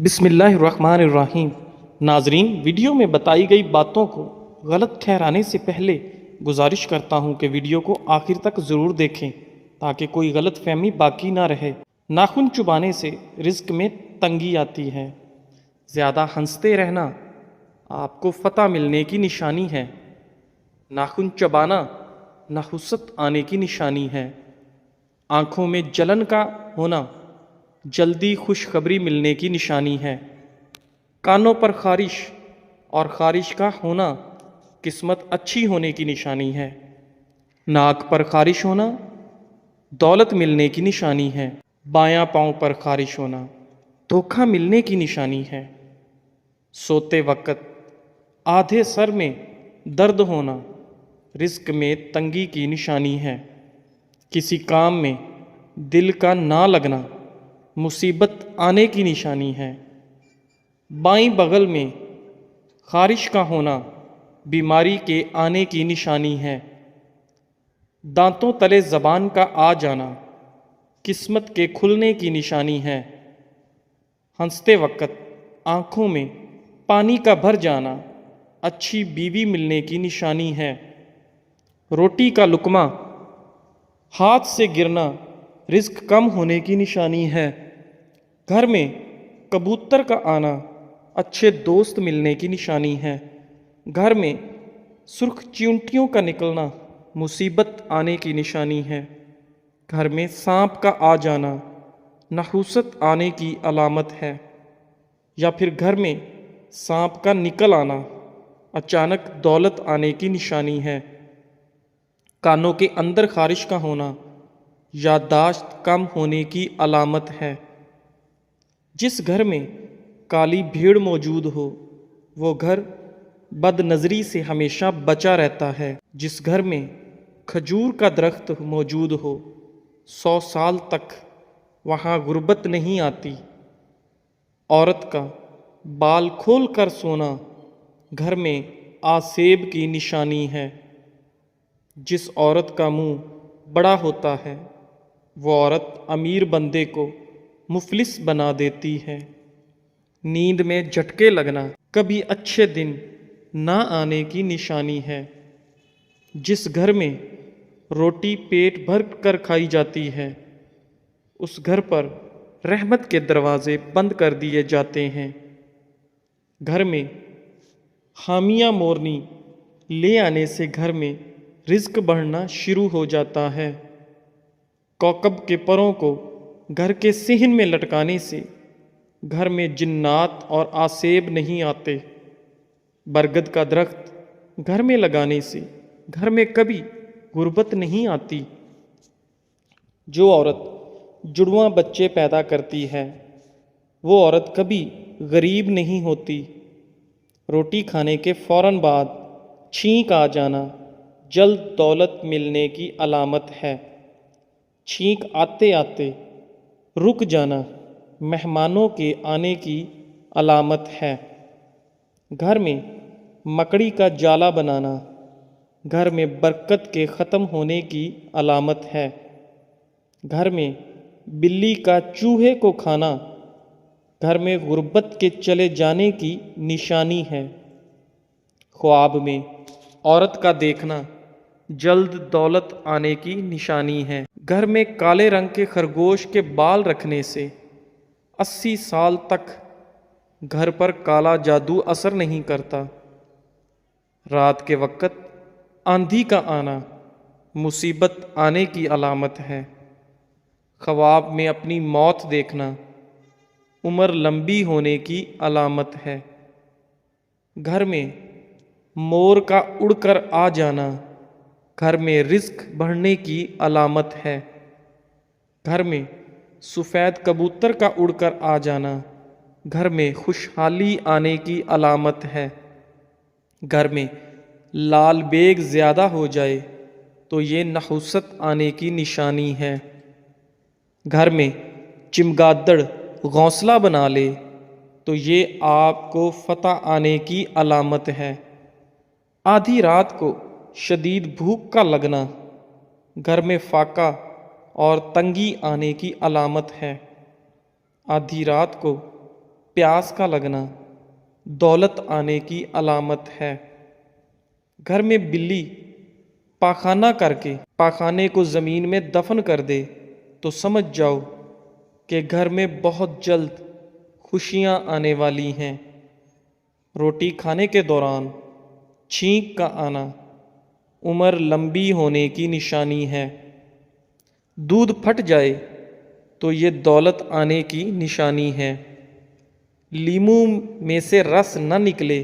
بسم اللہ الرحمن الرحیم۔ ناظرین، ویڈیو میں بتائی گئی باتوں کو غلط ٹھہرانے سے پہلے گزارش کرتا ہوں کہ ویڈیو کو آخر تک ضرور دیکھیں تاکہ کوئی غلط فہمی باقی نہ رہے۔ ناخن چبانے سے رزق میں تنگی آتی ہے۔ زیادہ ہنستے رہنا آپ کو فتح ملنے کی نشانی ہے۔ ناخن چبانا نحوست آنے کی نشانی ہے۔ آنکھوں میں جلن کا ہونا جلدی خوشخبری ملنے کی نشانی ہے۔ کانوں پر خارش اور خارش کا ہونا قسمت اچھی ہونے کی نشانی ہے۔ ناک پر خارش ہونا دولت ملنے کی نشانی ہے۔ بایاں پاؤں پر خارش ہونا دھوکہ ملنے کی نشانی ہے۔ سوتے وقت آدھے سر میں درد ہونا رزق میں تنگی کی نشانی ہے۔ کسی کام میں دل کا نہ لگنا مصیبت آنے کی نشانی ہے۔ بائیں بغل میں خارش کا ہونا بیماری کے آنے کی نشانی ہے۔ دانتوں تلے زبان کا آ جانا قسمت کے کھلنے کی نشانی ہے۔ ہنستے وقت آنکھوں میں پانی کا بھر جانا اچھی بیوی ملنے کی نشانی ہے۔ روٹی کا لقمہ ہاتھ سے گرنا رزق کم ہونے کی نشانی ہے۔ گھر میں کبوتر کا آنا اچھے دوست ملنے کی نشانی ہے۔ گھر میں سرخ چیونٹیوں کا نکلنا مصیبت آنے کی نشانی ہے۔ گھر میں سانپ کا آ جانا نحوست آنے کی علامت ہے، یا پھر گھر میں سانپ کا نکل آنا اچانک دولت آنے کی نشانی ہے۔ کانوں کے اندر خارش کا ہونا یادداشت کم ہونے کی علامت ہے۔ جس گھر میں کالی بھیڑ موجود ہو وہ گھر بد نظری سے ہمیشہ بچا رہتا ہے۔ جس گھر میں کھجور کا درخت موجود ہو 100 سال تک وہاں غربت نہیں آتی۔ عورت کا بال کھول کر سونا گھر میں آسیب کی نشانی ہے۔ جس عورت کا منہ بڑا ہوتا ہے وہ عورت امیر بندے کو مفلس بنا دیتی ہے۔ نیند میں جھٹکے لگنا کبھی اچھے دن نہ آنے کی نشانی ہے۔ جس گھر میں روٹی پیٹ بھر کر کھائی جاتی ہے اس گھر پر رحمت کے دروازے بند کر دیے جاتے ہیں۔ گھر میں حامیہ مورنی لے آنے سے گھر میں رزق بڑھنا شروع ہو جاتا ہے۔ کوکب کے پروں کو گھر کے صحن میں لٹکانے سے گھر میں جنات اور آسیب نہیں آتے۔ برگد کا درخت گھر میں لگانے سے گھر میں کبھی غربت نہیں آتی۔ جو عورت جڑواں بچے پیدا کرتی ہے وہ عورت کبھی غریب نہیں ہوتی۔ روٹی کھانے کے فوراً بعد چھینک آ جانا جلد دولت ملنے کی علامت ہے۔ چھینک آتے آتے رک جانا مہمانوں کے آنے کی علامت ہے۔ گھر میں مکڑی کا جالا بنانا گھر میں برکت کے ختم ہونے کی علامت ہے۔ گھر میں بلی کا چوہے کو کھانا گھر میں غربت کے چلے جانے کی نشانی ہے۔ خواب میں عورت کا دیکھنا جلد دولت آنے کی نشانی ہے۔ گھر میں کالے رنگ کے خرگوش کے بال رکھنے سے 80 سال تک گھر پر کالا جادو اثر نہیں کرتا۔ رات کے وقت آندھی کا آنا مصیبت آنے کی علامت ہے۔ خواب میں اپنی موت دیکھنا عمر لمبی ہونے کی علامت ہے۔ گھر میں مور کا اڑ کر آ جانا گھر میں رزق بڑھنے کی علامت ہے۔ گھر میں سفید کبوتر کا اڑ کر آ جانا گھر میں خوشحالی آنے کی علامت ہے۔ گھر میں لال بیگ زیادہ ہو جائے تو یہ نحوست آنے کی نشانی ہے۔ گھر میں چمگادڑ گھونسلہ بنا لے تو یہ آپ کو فتح آنے کی علامت ہے۔ آدھی رات کو شدید بھوک کا لگنا گھر میں فاقہ اور تنگی آنے کی علامت ہے۔ آدھی رات کو پیاس کا لگنا دولت آنے کی علامت ہے۔ گھر میں بلی پاخانہ کر کے پاخانے کو زمین میں دفن کر دے تو سمجھ جاؤ کہ گھر میں بہت جلد خوشیاں آنے والی ہیں۔ روٹی کھانے کے دوران چھینک کا آنا عمر لمبی ہونے کی نشانی ہے۔ دودھ پھٹ جائے تو یہ دولت آنے کی نشانی ہے۔ لیموں میں سے رس نہ نکلے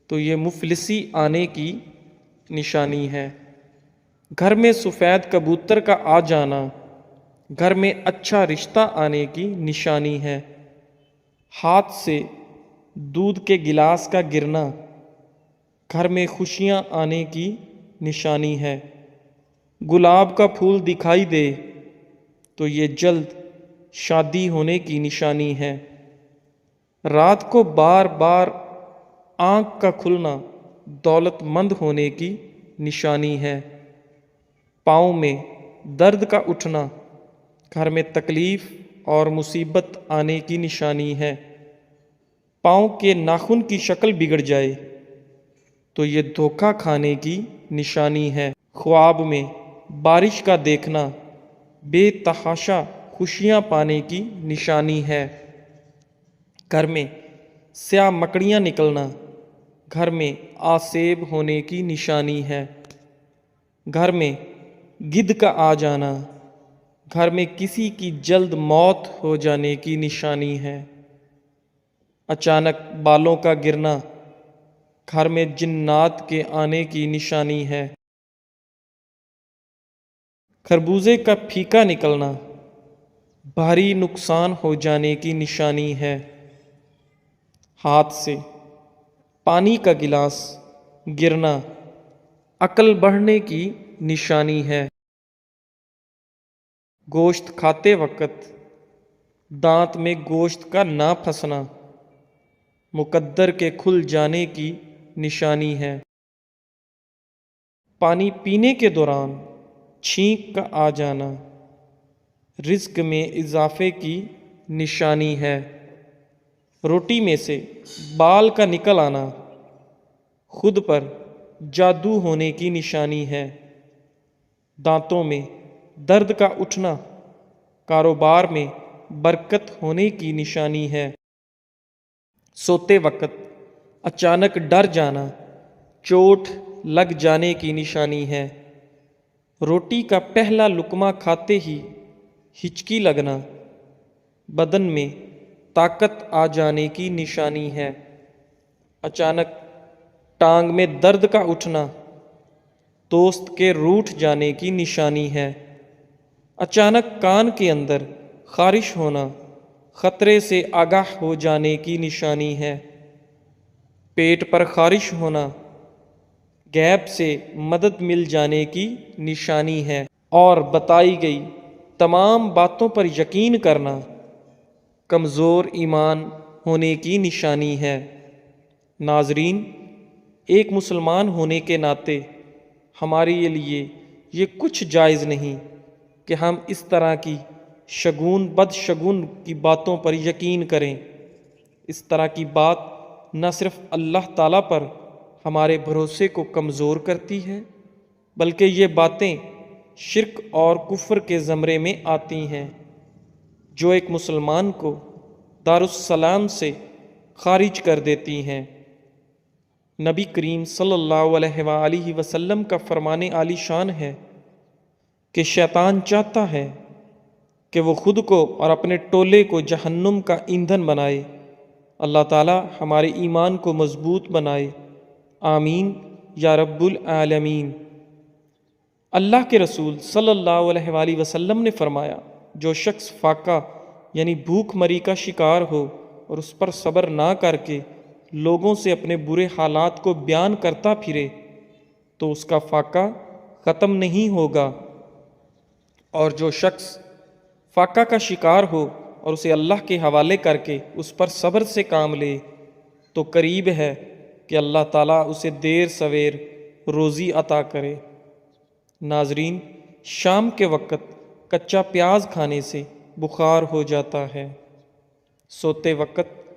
تو یہ مفلسی آنے کی نشانی ہے۔ گھر میں سفید کبوتر کا آ جانا گھر میں اچھا رشتہ آنے کی نشانی ہے۔ ہاتھ سے دودھ کے گلاس کا گرنا گھر میں خوشیاں آنے کی نشانی ہے۔ گلاب کا پھول دکھائی دے تو یہ جلد شادی ہونے کی نشانی ہے۔ رات کو بار بار آنکھ کا کھلنا دولت مند ہونے کی نشانی ہے۔ پاؤں میں درد کا اٹھنا گھر میں تکلیف اور مصیبت آنے کی نشانی ہے۔ پاؤں کے ناخن کی شکل بگڑ جائے تو یہ دھوکہ کھانے کی نشانی ہے۔ خواب میں بارش کا دیکھنا بے تحاشا خوشیاں پانے کی نشانی ہے۔ گھر میں سیاہ مکڑیاں نکلنا گھر میں آسیب ہونے کی نشانی ہے۔ گھر میں گدھ کا آ جانا گھر میں کسی کی جلد موت ہو جانے کی نشانی ہے۔ اچانک بالوں کا گرنا گھر میں جنات کے آنے کی نشانی ہے۔ خربوزے کا پھیکا نکلنا بھاری نقصان ہو جانے کی نشانی ہے۔ ہاتھ سے پانی کا گلاس گرنا عقل بڑھنے کی نشانی ہے۔ گوشت کھاتے وقت دانت میں گوشت کا نہ پھنسنا مقدر کے کھل جانے کی نشانی ہے۔ پانی پینے کے دوران چھینک کا آ جانا رزق میں اضافے کی نشانی ہے۔ روٹی میں سے بال کا نکل آنا خود پر جادو ہونے کی نشانی ہے۔ دانتوں میں درد کا اٹھنا کاروبار میں برکت ہونے کی نشانی ہے۔ سوتے وقت اچانک ڈر جانا چوٹ لگ جانے کی نشانی ہے۔ روٹی کا پہلا لقمہ کھاتے ہی ہچکی لگنا بدن میں طاقت آ جانے کی نشانی ہے۔ اچانک ٹانگ میں درد کا اٹھنا دوست کے روٹھ جانے کی نشانی ہے۔ اچانک کان کے اندر خارش ہونا خطرے سے آگاہ ہو جانے کی نشانی ہے۔ پیٹ پر خارش ہونا غیب سے مدد مل جانے کی نشانی ہے۔ اور بتائی گئی تمام باتوں پر یقین کرنا کمزور ایمان ہونے کی نشانی ہے۔ ناظرین، ایک مسلمان ہونے کے ناطے ہمارے لیے یہ کچھ جائز نہیں کہ ہم اس طرح کی شگون بد شگون کی باتوں پر یقین کریں۔ اس طرح کی بات نہ صرف اللہ تعالیٰ پر ہمارے بھروسے کو کمزور کرتی ہے بلکہ یہ باتیں شرک اور کفر کے زمرے میں آتی ہیں جو ایک مسلمان کو دارالسلام سے خارج کر دیتی ہیں۔ نبی کریم صلی اللہ علیہ وآلہ وسلم کا فرمان عالی شان ہے کہ شیطان چاہتا ہے کہ وہ خود کو اور اپنے ٹولے کو جہنم کا ایندھن بنائے۔ اللہ تعالی ہمارے ایمان کو مضبوط بنائے، آمین یا رب العالمین۔ اللہ کے رسول صلی اللہ علیہ وآلہ وسلم نے فرمایا، جو شخص فاقہ یعنی بھوک مری کا شکار ہو اور اس پر صبر نہ کر کے لوگوں سے اپنے برے حالات کو بیان کرتا پھرے تو اس کا فاقہ ختم نہیں ہوگا، اور جو شخص فاقہ کا شکار ہو اور اسے اللہ کے حوالے کر کے اس پر صبر سے کام لے تو قریب ہے کہ اللہ تعالیٰ اسے دیر سویر روزی عطا کرے۔ ناظرین، شام کے وقت کچا پیاز کھانے سے بخار ہو جاتا ہے۔ سوتے وقت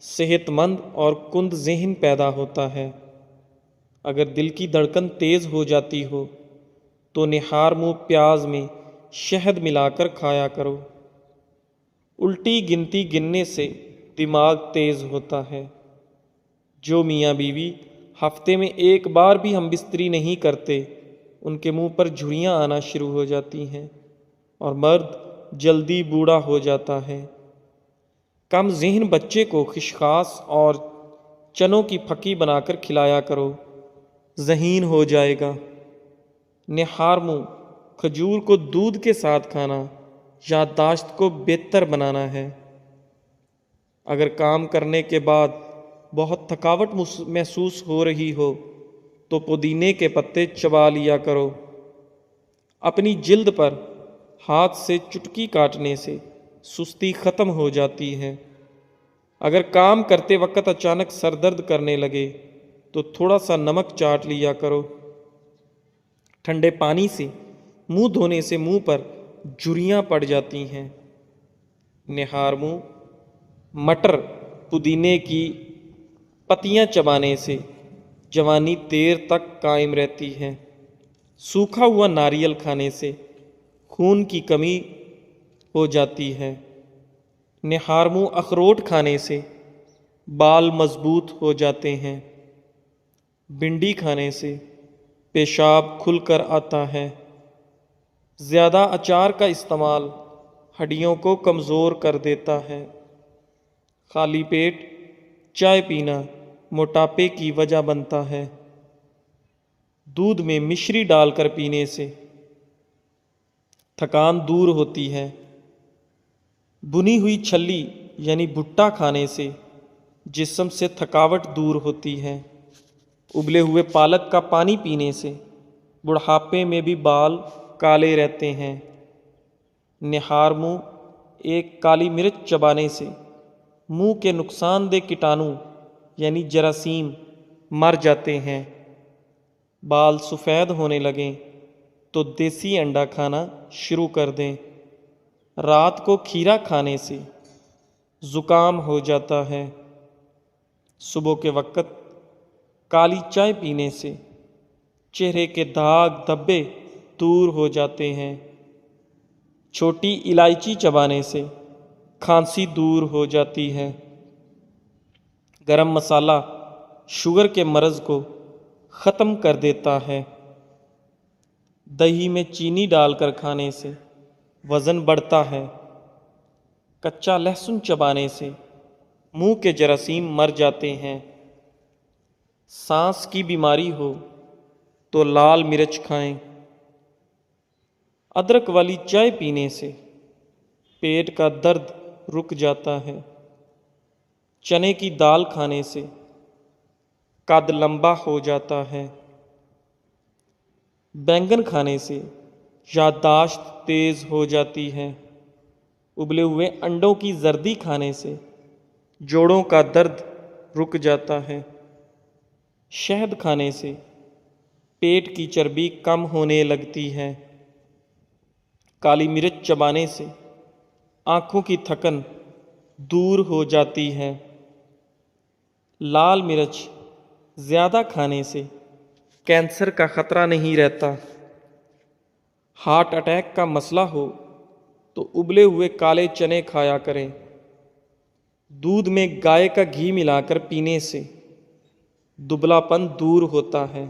صحت مند اور کند ذہن پیدا ہوتا ہے۔ اگر دل کی دھڑکن تیز ہو جاتی ہو تو نہار منہ پیاز میں شہد ملا کر کھایا کرو۔ الٹی گنتی گننے سے دماغ تیز ہوتا ہے۔ جو میاں بیوی ہفتے میں ایک بار بھی ہم بستری نہیں کرتے، ان کے منہ پر جھریاں آنا شروع ہو جاتی ہیں اور مرد جلدی بوڑھا ہو جاتا ہے۔ کم ذہن بچے کو خشخاص اور چنوں کی پھکی بنا کر کھلایا کرو، ذہین ہو جائے گا۔ نہار منہ کھجور کو دودھ کے ساتھ کھانا یادداشت کو بہتر بنانا ہے۔ اگر کام کرنے کے بعد بہت تھکاوٹ محسوس ہو رہی ہو تو پودینے کے پتے چبا لیا کرو۔ اپنی جلد پر ہاتھ سے چٹکی کاٹنے سے سستی ختم ہو جاتی ہے۔ اگر کام کرتے وقت اچانک سر درد کرنے لگے تو تھوڑا سا نمک چاٹ لیا کرو۔ ٹھنڈے پانی سے منہ دھونے سے منہ پر جھریاں پڑ جاتی ہیں۔ نہار منہ مٹر پودینے کی پتیاں چبانے سے جوانی دیر تک قائم رہتی ہے۔ سوکھا ہوا ناریل کھانے سے خون کی کمی ہو جاتی ہے۔ نہار منہ اخروٹ کھانے سے بال مضبوط ہو جاتے ہیں۔ بھنڈی کھانے سے پیشاب کھل کر آتا ہے۔ زیادہ اچار کا استعمال ہڈیوں کو کمزور کر دیتا ہے۔ خالی پیٹ چائے پینا موٹاپے کی وجہ بنتا ہے۔ دودھ میں مشری ڈال کر پینے سے تھکان دور ہوتی ہے۔ بنی ہوئی چھلی یعنی بھٹا کھانے سے جسم سے تھکاوٹ دور ہوتی ہے۔ ابلے ہوئے پالک کا پانی پینے سے بڑھاپے میں بھی بال کالے رہتے ہیں۔ نہار منہ ایک کالی مرچ چبانے سے منہ کے نقصان دہ کیٹانو یعنی جراثیم مر جاتے ہیں۔ بال سفید ہونے لگیں تو دیسی انڈا کھانا شروع کر دیں۔ رات کو کھیرا کھانے سے زکام ہو جاتا ہے۔ صبح کے وقت کالی چائے پینے سے چہرے کے داغ دھبے دور ہو جاتے ہیں۔ چھوٹی الائچی چبانے سے کھانسی دور ہو جاتی ہے۔ گرم مسالہ شوگر کے مرض کو ختم کر دیتا ہے۔ دہی میں چینی ڈال کر کھانے سے وزن بڑھتا ہے۔ کچا لہسن چبانے سے منہ کے جراثیم مر جاتے ہیں۔ سانس کی بیماری ہو تو لال مرچ کھائیں۔ ادرک والی چائے پینے سے پیٹ کا درد رک جاتا ہے۔ چنے کی دال کھانے سے قد لمبا ہو جاتا ہے۔ بینگن کھانے سے یادداشت تیز ہو جاتی ہے۔ ابلے ہوئے انڈوں کی زردی کھانے سے جوڑوں کا درد رک جاتا ہے۔ شہد کھانے سے پیٹ کی چربی کم ہونے لگتی ہے۔ کالی مرچ چبانے سے آنکھوں کی تھکن دور ہو جاتی ہے۔ لال مرچ زیادہ کھانے سے کینسر کا خطرہ نہیں رہتا۔ ہارٹ اٹیک کا مسئلہ ہو تو ابلے ہوئے کالے چنے کھایا کریں۔ دودھ میں گائے کا گھی ملا کر پینے سے دبلا پن دور ہوتا ہے۔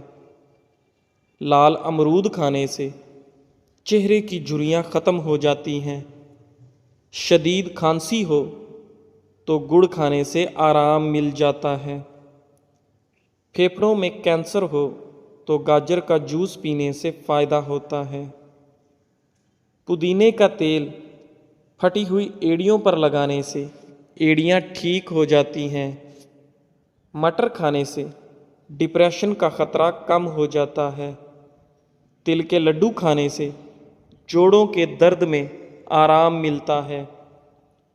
لال امرود کھانے سے چہرے کی جھریاں ختم ہو جاتی ہیں۔ شدید کھانسی ہو تو گڑ کھانے سے آرام مل جاتا ہے۔ پھیپھڑوں میں کینسر ہو تو گاجر کا جوس پینے سے فائدہ ہوتا ہے۔ پودینے کا تیل پھٹی ہوئی ایڑیوں پر لگانے سے ایڑیاں ٹھیک ہو جاتی ہیں۔ مٹر کھانے سے ڈپریشن کا خطرہ کم ہو جاتا ہے۔ تل کے لڈو کھانے سے جوڑوں کے درد میں آرام ملتا ہے۔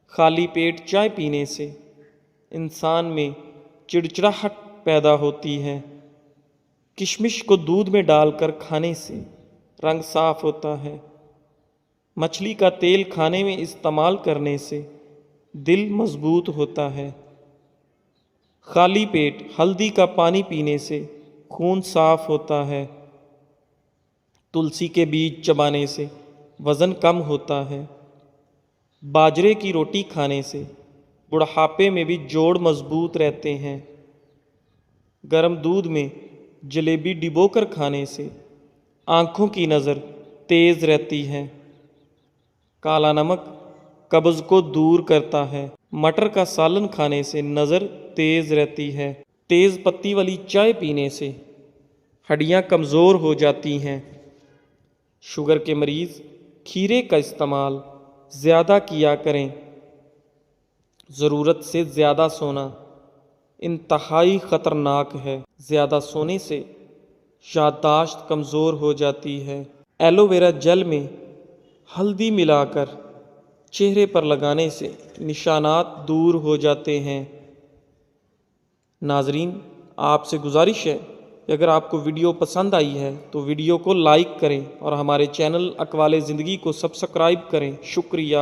خالی پیٹ چائے پینے سے انسان میں چڑچڑاہٹ پیدا ہوتی ہے۔ کشمش کو دودھ میں ڈال کر کھانے سے رنگ صاف ہوتا ہے۔ مچھلی کا تیل کھانے میں استعمال کرنے سے دل مضبوط ہوتا ہے۔ خالی پیٹ ہلدی کا پانی پینے سے خون صاف ہوتا ہے۔ تلسی کے بیج چبانے سے وزن کم ہوتا ہے۔ باجرے کی روٹی کھانے سے بڑھاپے میں بھی جوڑ مضبوط رہتے ہیں۔ گرم دودھ میں جلیبی ڈبو کر کھانے سے آنکھوں کی نظر تیز رہتی ہے۔ کالا نمک قبض کو دور کرتا ہے۔ مٹر کا سالن کھانے سے نظر تیز رہتی ہے۔ تیز پتی والی چائے پینے سے ہڈیاں کمزور ہو جاتی ہیں۔ شوگر کے مریض کھیرے کا استعمال زیادہ کیا کریں۔ ضرورت سے زیادہ سونا انتہائی خطرناک ہے۔ زیادہ سونے سے یادداشت کمزور ہو جاتی ہے۔ ایلو ویرا جل میں ہلدی ملا کر چہرے پر لگانے سے نشانات دور ہو جاتے ہیں۔ ناظرین، آپ سے گزارش ہے کہ اگر آپ کو ویڈیو پسند آئی ہے تو ویڈیو کو لائک کریں اور ہمارے چینل اقوال زندگی کو سبسکرائب کریں۔ شکریہ۔